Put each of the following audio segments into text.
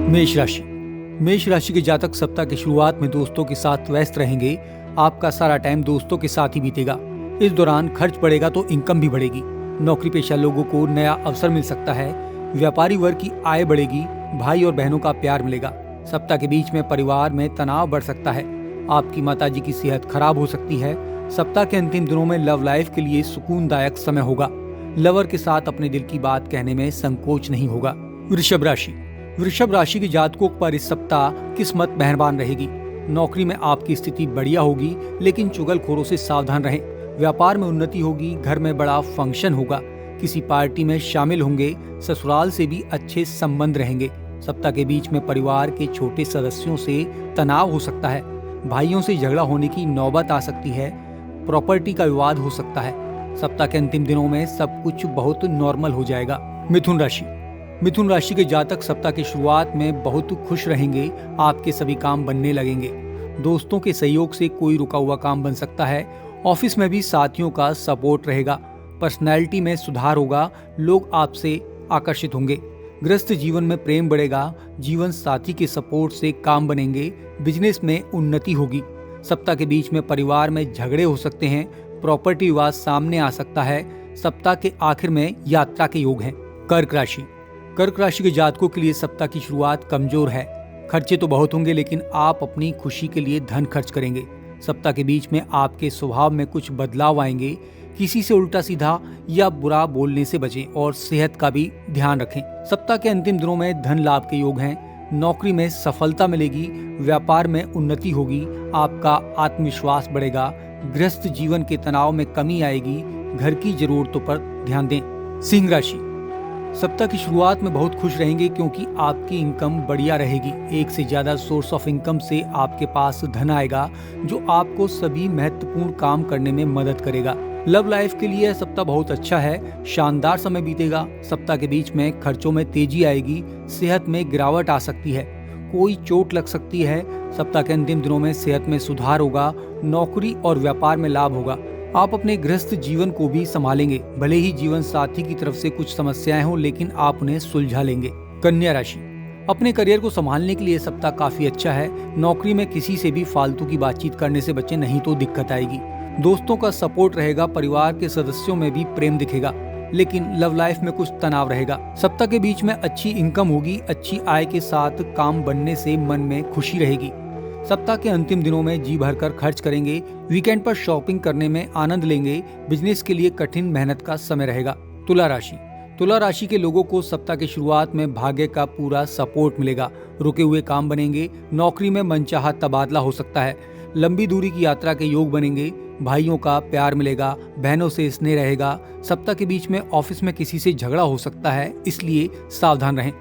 मेष राशि। मेष राशि के जातक सप्ताह की शुरुआत में दोस्तों के साथ व्यस्त रहेंगे। आपका सारा टाइम दोस्तों के साथ ही बीतेगा। इस दौरान खर्च बढ़ेगा तो इनकम भी बढ़ेगी। नौकरी पेशा लोगों को नया अवसर मिल सकता है। व्यापारी वर्ग की आय बढ़ेगी। भाई और बहनों का प्यार मिलेगा। सप्ताह के बीच में परिवार में तनाव बढ़ सकता है। आपकी माताजी की सेहत खराब हो सकती है। सप्ताह के अंतिम दिनों में लव लाइफ के लिए सुकूनदायक समय होगा। लवर के साथ अपने दिल की बात कहने में संकोच नहीं होगा। वृषभ राशि। वृषभ राशि के जातकों पर इस सप्ताह किस्मत मेहरबान रहेगी। नौकरी में आपकी स्थिति बढ़िया होगी, लेकिन चुगलखोरों से सावधान रहें। व्यापार में उन्नति होगी। घर में बड़ा फंक्शन होगा। किसी पार्टी में शामिल होंगे। ससुराल से भी अच्छे संबंध रहेंगे। सप्ताह के बीच में परिवार के छोटे सदस्यों से तनाव हो सकता है। भाइयों से झगड़ा होने की नौबत आ सकती है। प्रॉपर्टी का विवाद हो सकता है। सप्ताह के अंतिम दिनों में सब कुछ बहुत नॉर्मल हो जाएगा। मिथुन राशि। मिथुन राशि के जातक सप्ताह की शुरुआत में बहुत खुश रहेंगे। आपके सभी काम बनने लगेंगे। दोस्तों के सहयोग से कोई रुका हुआ काम बन सकता है। ऑफिस में भी साथियों का सपोर्ट रहेगा। पर्सनैलिटी में सुधार होगा। लोग आपसे आकर्षित होंगे। गृहस्थ जीवन में प्रेम बढ़ेगा। जीवन साथी के सपोर्ट से काम बनेंगे। बिजनेस में उन्नति होगी। सप्ताह के बीच में परिवार में झगड़े हो सकते हैं। प्रॉपर्टी विवाद सामने आ सकता है। सप्ताह के आखिर में यात्रा के योग हैं। कर्क राशि। कर्क राशि के जातकों के लिए सप्ताह की शुरुआत कमजोर है। खर्चे तो बहुत होंगे, लेकिन आप अपनी खुशी के लिए धन खर्च करेंगे। सप्ताह के बीच में आपके स्वभाव में कुछ बदलाव आएंगे। किसी से उल्टा सीधा या बुरा बोलने से बचें और सेहत का भी ध्यान रखें। सप्ताह के अंतिम दिनों में धन लाभ के योग हैं। नौकरी में सफलता मिलेगी। व्यापार में उन्नति होगी। आपका आत्मविश्वास बढ़ेगा। गृहस्थ जीवन के तनाव में कमी आएगी। घर की जरूरतों पर ध्यान दें। सिंह राशि। सप्ताह की शुरुआत में बहुत खुश रहेंगे, क्योंकि आपकी इनकम बढ़िया रहेगी। एक से ज्यादा सोर्स ऑफ इनकम से आपके पास धन आएगा, जो आपको सभी महत्वपूर्ण काम करने में मदद करेगा। लव लाइफ के लिए सप्ताह बहुत अच्छा है। शानदार समय बीतेगा। सप्ताह के बीच में खर्चों में तेजी आएगी। सेहत में गिरावट आ सकती है। कोई चोट लग सकती है। सप्ताह के अंतिम दिनों में सेहत में सुधार होगा। नौकरी और व्यापार में लाभ होगा। आप अपने गृहस्थ जीवन को भी संभालेंगे। भले ही जीवन साथी की तरफ से कुछ समस्याएं हों, लेकिन आप उन्हें सुलझा लेंगे। कन्या राशि। अपने करियर को संभालने के लिए सप्ताह काफी अच्छा है। नौकरी में किसी से भी फालतू की बातचीत करने से बचें, नहीं तो दिक्कत आएगी। दोस्तों का सपोर्ट रहेगा। परिवार के सदस्यों में भी प्रेम दिखेगा, लेकिन लव लाइफ में कुछ तनाव रहेगा। सप्ताह के बीच में अच्छी इनकम होगी। अच्छी आय के साथ काम बनने से मन में खुशी रहेगी। सप्ताह के अंतिम दिनों में जी भरकर खर्च करेंगे। वीकेंड पर शॉपिंग करने में आनंद लेंगे। बिजनेस के लिए कठिन मेहनत का समय रहेगा। तुला राशि। तुला राशि के लोगों को सप्ताह की शुरुआत में भाग्य का पूरा सपोर्ट मिलेगा। रुके हुए काम बनेंगे। नौकरी में मनचाहा तबादला हो सकता है। लंबी दूरी की यात्रा के योग बनेंगे। भाइयों का प्यार मिलेगा। बहनों से स्नेह रहेगा। सप्ताह के बीच में ऑफिस में किसी से झगड़ा हो सकता है, इसलिए सावधान रहें।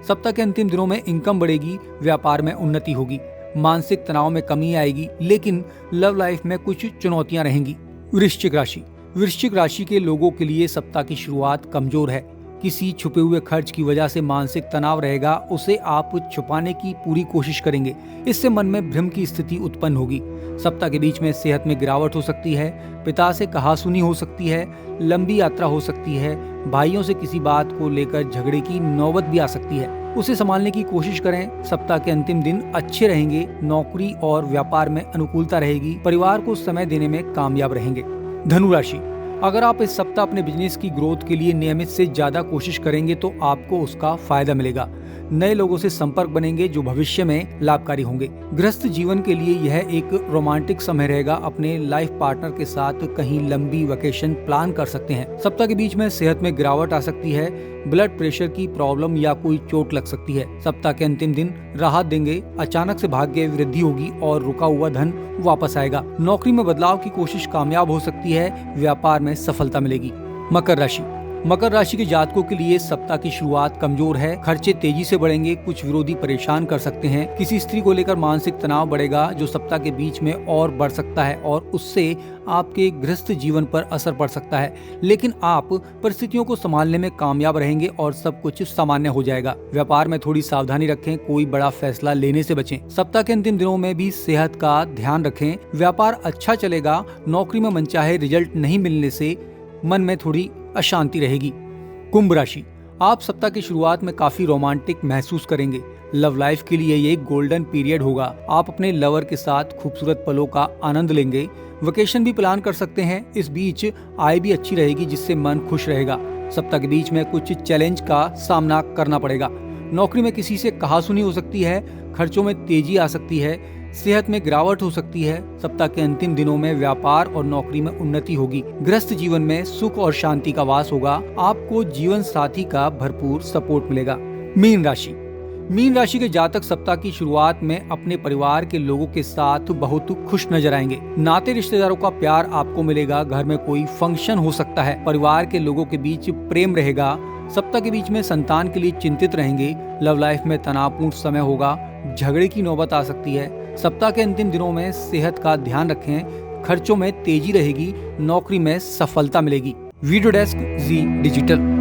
सप्ताह के अंतिम दिनों में इनकम बढ़ेगी। व्यापार में उन्नति होगी। मानसिक तनाव में कमी आएगी, लेकिन लव लाइफ में कुछ चुनौतियां रहेंगी। वृश्चिक राशि। वृश्चिक राशि के लोगों के लिए सप्ताह की शुरुआत कमजोर है। किसी छुपे हुए खर्च की वजह से मानसिक तनाव रहेगा। उसे आप छुपाने की पूरी कोशिश करेंगे। इससे मन में भ्रम की स्थिति उत्पन्न होगी। सप्ताह के बीच में सेहत में गिरावट हो सकती है। पिता से कहासुनी हो सकती है। लंबी यात्रा हो सकती है। भाइयों से किसी बात को लेकर झगड़े की नौबत भी आ सकती है। उसे संभालने की कोशिश करें। सप्ताह के अंतिम दिन अच्छे रहेंगे। नौकरी और व्यापार में अनुकूलता रहेगी। परिवार को समय देने में कामयाब रहेंगे। धनु राशि। अगर आप इस सप्ताह अपने बिजनेस की ग्रोथ के लिए नियमित से ज्यादा कोशिश करेंगे, तो आपको उसका फायदा मिलेगा। नए लोगों से संपर्क बनेंगे, जो भविष्य में लाभकारी होंगे। गृहस्थ जीवन के लिए यह एक रोमांटिक समय रहेगा। अपने लाइफ पार्टनर के साथ कहीं लंबी वेकेशन प्लान कर सकते हैं। सप्ताह के बीच में सेहत में गिरावट आ सकती है। ब्लड प्रेशर की प्रॉब्लम या कोई चोट लग सकती है। सप्ताह के अंतिम दिन राहत देंगे। अचानक से भाग्य वृद्धि होगी और रुका हुआ धन वापस आएगा। नौकरी में बदलाव की कोशिश कामयाब हो सकती है। व्यापार में सफलता मिलेगी। मकर राशि। मकर राशि के जातकों के लिए सप्ताह की शुरुआत कमजोर है। खर्चे तेजी से बढ़ेंगे। कुछ विरोधी परेशान कर सकते हैं। किसी स्त्री को लेकर मानसिक तनाव बढ़ेगा, जो सप्ताह के बीच में और बढ़ सकता है और उससे आपके गृहस्थ जीवन पर असर पड़ सकता है। लेकिन आप परिस्थितियों को संभालने में कामयाब रहेंगे और सब कुछ सामान्य हो जाएगा। व्यापार में थोड़ी सावधानी रखें। कोई बड़ा फैसला लेने से बचें। सप्ताह के अंतिम दिनों में भी सेहत का ध्यान रखें। व्यापार अच्छा चलेगा। नौकरी में मनचाहे रिजल्ट नहीं मिलने से मन में थोड़ी अशांति रहेगी। कुंभ राशि। आप सप्ताह की शुरुआत में काफी रोमांटिक महसूस करेंगे। लव लाइफ के लिए ये गोल्डन पीरियड होगा। आप अपने लवर के साथ खूबसूरत पलों का आनंद लेंगे। वेकेशन भी प्लान कर सकते हैं। इस बीच आय भी अच्छी रहेगी जिससे मन खुश रहेगा। सप्ताह के बीच में कुछ चैलेंज का सामना करना पड़ेगा। नौकरी में किसी से कहासुनी हो सकती है। खर्चों में तेजी आ सकती है। सेहत में गिरावट हो सकती है। सप्ताह के अंतिम दिनों में व्यापार और नौकरी में उन्नति होगी। गृहस्थ जीवन में सुख और शांति का वास होगा। आपको जीवन साथी का भरपूर सपोर्ट मिलेगा। मीन राशि के जातक सप्ताह की शुरुआत में अपने परिवार के लोगों के साथ बहुत खुश नजर आएंगे। नाते रिश्तेदारों का प्यार आपको मिलेगा। घर में कोई फंक्शन हो सकता है। परिवार के लोगों के बीच प्रेम रहेगा। सप्ताह के बीच में संतान के लिए चिंतित रहेंगे। लव लाइफ में तनावपूर्ण समय होगा। झगड़े की नौबत आ सकती है। सप्ताह के अंतिम दिनों में सेहत का ध्यान रखें। खर्चों में तेजी रहेगी। नौकरी में सफलता मिलेगी। वीडियो डेस्क जी डिजिटल।